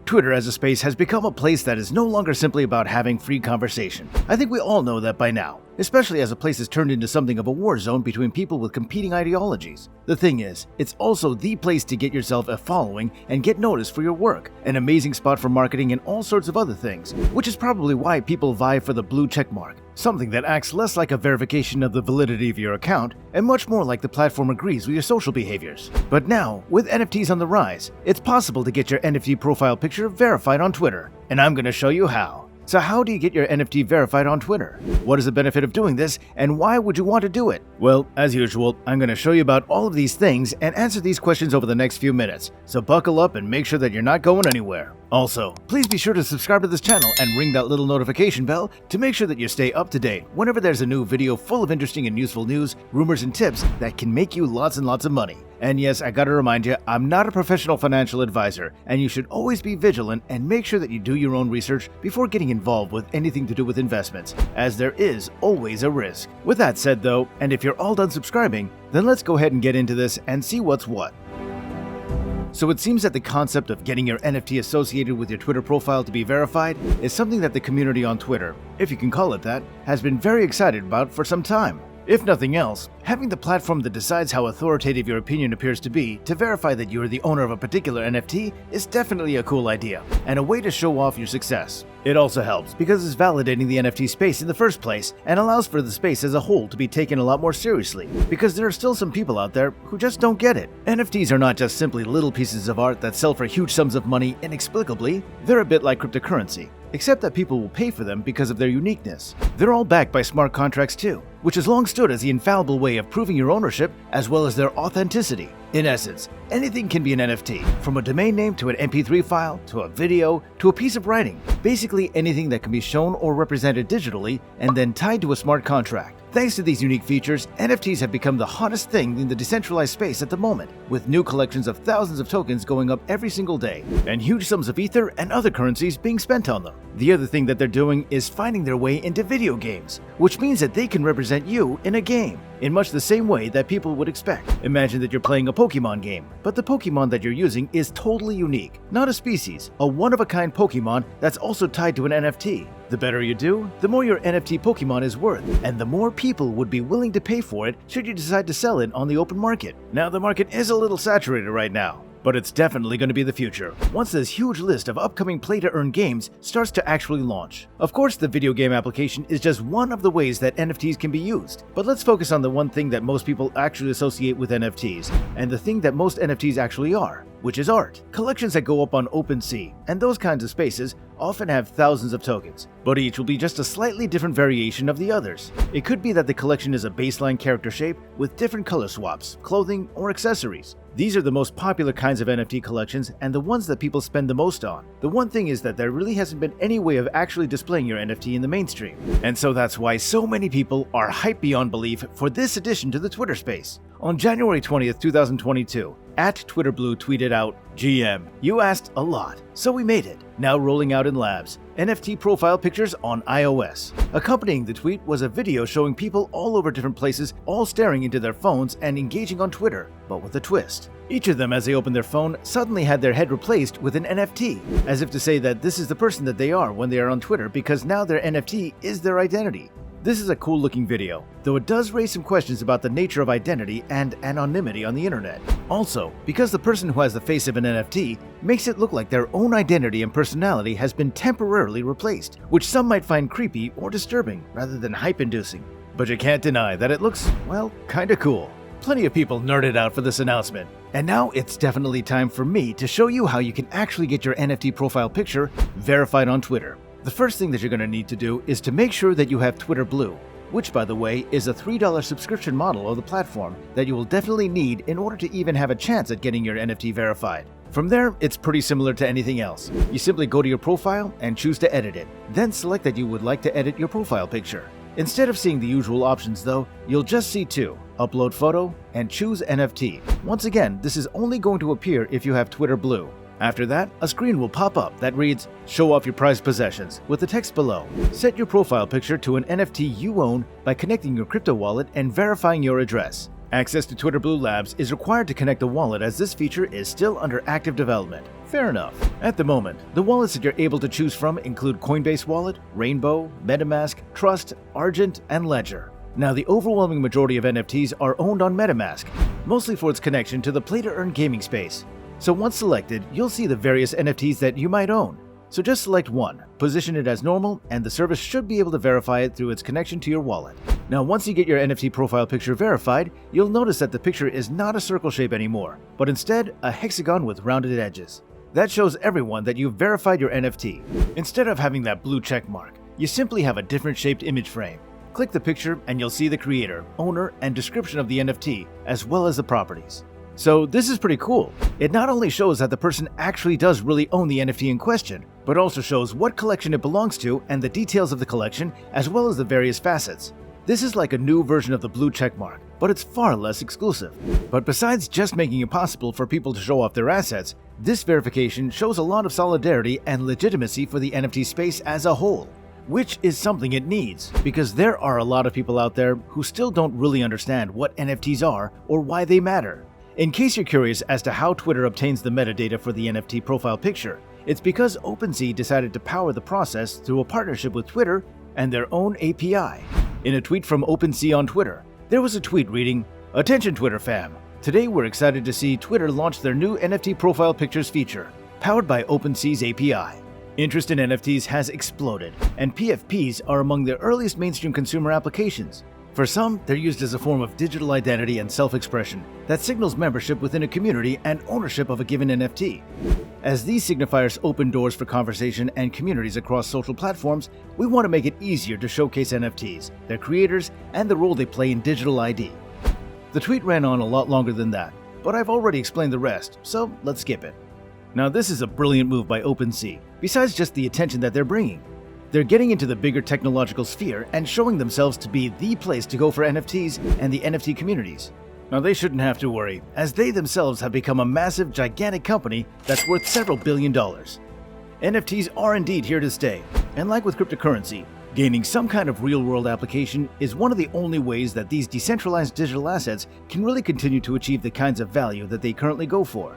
Twitter as a space has become a place that is no longer simply about having free conversation. I think we all know that by now, especially as a place has turned into something of a war zone between people with competing ideologies. The thing is, it's also the place to get yourself a following and get noticed for your work, an amazing spot for marketing and all sorts of other things, which is probably why people vie for the blue checkmark, something that acts less like a verification of the validity of your account and much more like the platform agrees with your social behaviors. But now, with NFTs on the rise, it's possible to get your NFT profile picture verified on Twitter, and I'm going to show you how. So how do you get your NFT verified on Twitter? What is the benefit of doing this, and why would you want to do it? Well, as usual, I'm going to show you about all of these things and answer these questions over the next few minutes, so buckle up and make sure that you're not going anywhere. Also, please be sure to subscribe to this channel and ring that little notification bell to make sure that you stay up to date whenever there's a new video full of interesting and useful news, rumors, and tips that can make you lots and lots of money. And yes, I gotta remind you, I'm not a professional financial advisor, and you should always be vigilant and make sure that you do your own research before getting involved with anything to do with investments, as there is always a risk. With that said though, and if you're all done subscribing, then let's go ahead and get into this and see what's what. So it seems that the concept of getting your NFT associated with your Twitter profile to be verified is something that the community on Twitter, if you can call it that, has been very excited about for some time. If nothing else, having the platform that decides how authoritative your opinion appears to be to verify that you are the owner of a particular NFT is definitely a cool idea, and a way to show off your success. It also helps because it's validating the NFT space in the first place and allows for the space as a whole to be taken a lot more seriously, because there are still some people out there who just don't get it. NFTs are not just simply little pieces of art that sell for huge sums of money inexplicably, they're a bit like cryptocurrency, except that people will pay for them because of their uniqueness. They're all backed by smart contracts too, which has long stood as the infallible way of proving your ownership as well as their authenticity. In essence, anything can be an NFT, from a domain name to an MP3 file, to a video, to a piece of writing. Basically anything that can be shown or represented digitally and then tied to a smart contract. Thanks to these unique features, NFTs have become the hottest thing in the decentralized space at the moment, with new collections of thousands of tokens going up every single day, and huge sums of Ether and other currencies being spent on them. The other thing that they're doing is finding their way into video games, which means that they can represent you in a game, in much the same way that people would expect. Imagine that you're playing a Pokemon game, but the Pokemon that you're using is totally unique, not a species, a one-of-a-kind Pokemon that's also tied to an NFT. The better you do, the more your NFT Pokemon is worth, and the more people would be willing to pay for it should you decide to sell it on the open market. Now, the market is a little saturated right now, but it's definitely going to be the future, once this huge list of upcoming play-to-earn games starts to actually launch. Of course, the video game application is just one of the ways that NFTs can be used, but let's focus on the one thing that most people actually associate with NFTs, and the thing that most NFTs actually are, which is art. Collections that go up on OpenSea, and those kinds of spaces, often have thousands of tokens, but each will be just a slightly different variation of the others. It could be that the collection is a baseline character shape with different color swaps, clothing, or accessories. These are the most popular kinds of NFT collections and the ones that people spend the most on. The one thing is that there really hasn't been any way of actually displaying your NFT in the mainstream, and so that's why so many people are hyped beyond belief for this addition to the Twitter space. On January 20th, 2022, @TwitterBlue tweeted out, "GM, you asked a lot, so we made it. Now rolling out in labs. NFT profile pictures on iOS." Accompanying the tweet was a video showing people all over different places, all staring into their phones and engaging on Twitter, but with a twist. Each of them, as they opened their phone, suddenly had their head replaced with an NFT, as if to say that this is the person that they are when they are on Twitter, because now their NFT is their identity. This is a cool looking video, though it does raise some questions about the nature of identity and anonymity on the internet. Also, because the person who has the face of an NFT makes it look like their own identity and personality has been temporarily replaced, which some might find creepy or disturbing rather than hype-inducing. But you can't deny that it looks, well, kinda cool. Plenty of people nerded out for this announcement. And now it's definitely time for me to show you how you can actually get your NFT profile picture verified on Twitter. The first thing that you're going to need to do is to make sure that you have Twitter Blue, which by the way is a $3 subscription model of the platform that you will definitely need in order to even have a chance at getting your NFT verified. From there, it's pretty similar to anything else. You simply go to your profile and choose to edit it, then select that you would like to edit your profile picture. Instead of seeing the usual options though, you'll just see two: upload photo and choose NFT. Once again, this is only going to appear if you have Twitter Blue. After that, a screen will pop up that reads, "Show off your prized possessions," with the text below. Set your profile picture to an NFT you own by connecting your crypto wallet and verifying your address. Access to Twitter Blue Labs is required to connect the wallet, as this feature is still under active development. Fair enough. At the moment, the wallets that you're able to choose from include Coinbase Wallet, Rainbow, MetaMask, Trust, Argent, and Ledger. Now, the overwhelming majority of NFTs are owned on MetaMask, mostly for its connection to the play-to-earn gaming space. So once selected, you'll see the various NFTs that you might own. So just select one, position it as normal, and the service should be able to verify it through its connection to your wallet. Now, once you get your NFT profile picture verified, you'll notice that the picture is not a circle shape anymore, but instead a hexagon with rounded edges. That shows everyone that you've verified your NFT. Instead of having that blue check mark, you simply have a different shaped image frame. Click the picture and you'll see the creator, owner, and description of the NFT, as well as the properties. So this is pretty cool. It not only shows that the person actually does really own the NFT in question, but also shows what collection it belongs to and the details of the collection, as well as the various facets. This is like a new version of the blue checkmark, but it's far less exclusive. But besides just making it possible for people to show off their assets, this verification shows a lot of solidarity and legitimacy for the NFT space as a whole, which is something it needs, because there are a lot of people out there who still don't really understand what NFTs are or why they matter. In case you're curious as to how Twitter obtains the metadata for the NFT profile picture, it's because OpenSea decided to power the process through a partnership with Twitter and their own API. In a tweet from OpenSea on Twitter, there was a tweet reading, "Attention Twitter fam, today we're excited to see Twitter launch their new NFT profile pictures feature, powered by OpenSea's API. Interest in NFTs has exploded, and PFPs are among the earliest mainstream consumer applications. For some, they're used as a form of digital identity and self-expression that signals membership within a community and ownership of a given NFT. As these signifiers open doors for conversation and communities across social platforms, we want to make it easier to showcase NFTs, their creators, and the role they play in digital ID." The tweet ran on a lot longer than that, but I've already explained the rest, so let's skip it. Now, this is a brilliant move by OpenSea, besides just the attention that they're bringing. They're getting into the bigger technological sphere and showing themselves to be the place to go for NFTs and the NFT communities. Now, they shouldn't have to worry, as they themselves have become a massive, gigantic company that's worth several billion dollars. NFTs are indeed here to stay, and like with cryptocurrency, gaining some kind of real-world application is one of the only ways that these decentralized digital assets can really continue to achieve the kinds of value that they currently go for.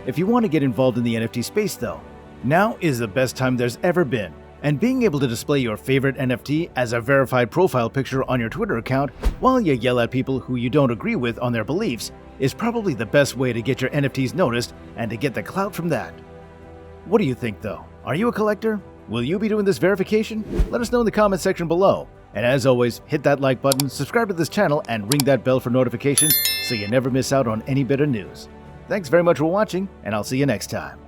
If you want to get involved in the NFT space, though, now is the best time there's ever been, and being able to display your favorite NFT as a verified profile picture on your Twitter account while you yell at people who you don't agree with on their beliefs is probably the best way to get your NFTs noticed and to get the clout from that. What do you think though? Are you a collector? Will you be doing this verification? Let us know in the comment section below. And as always, hit that like button, subscribe to this channel, and ring that bell for notifications so you never miss out on any bit of news. Thanks very much for watching, and I'll see you next time.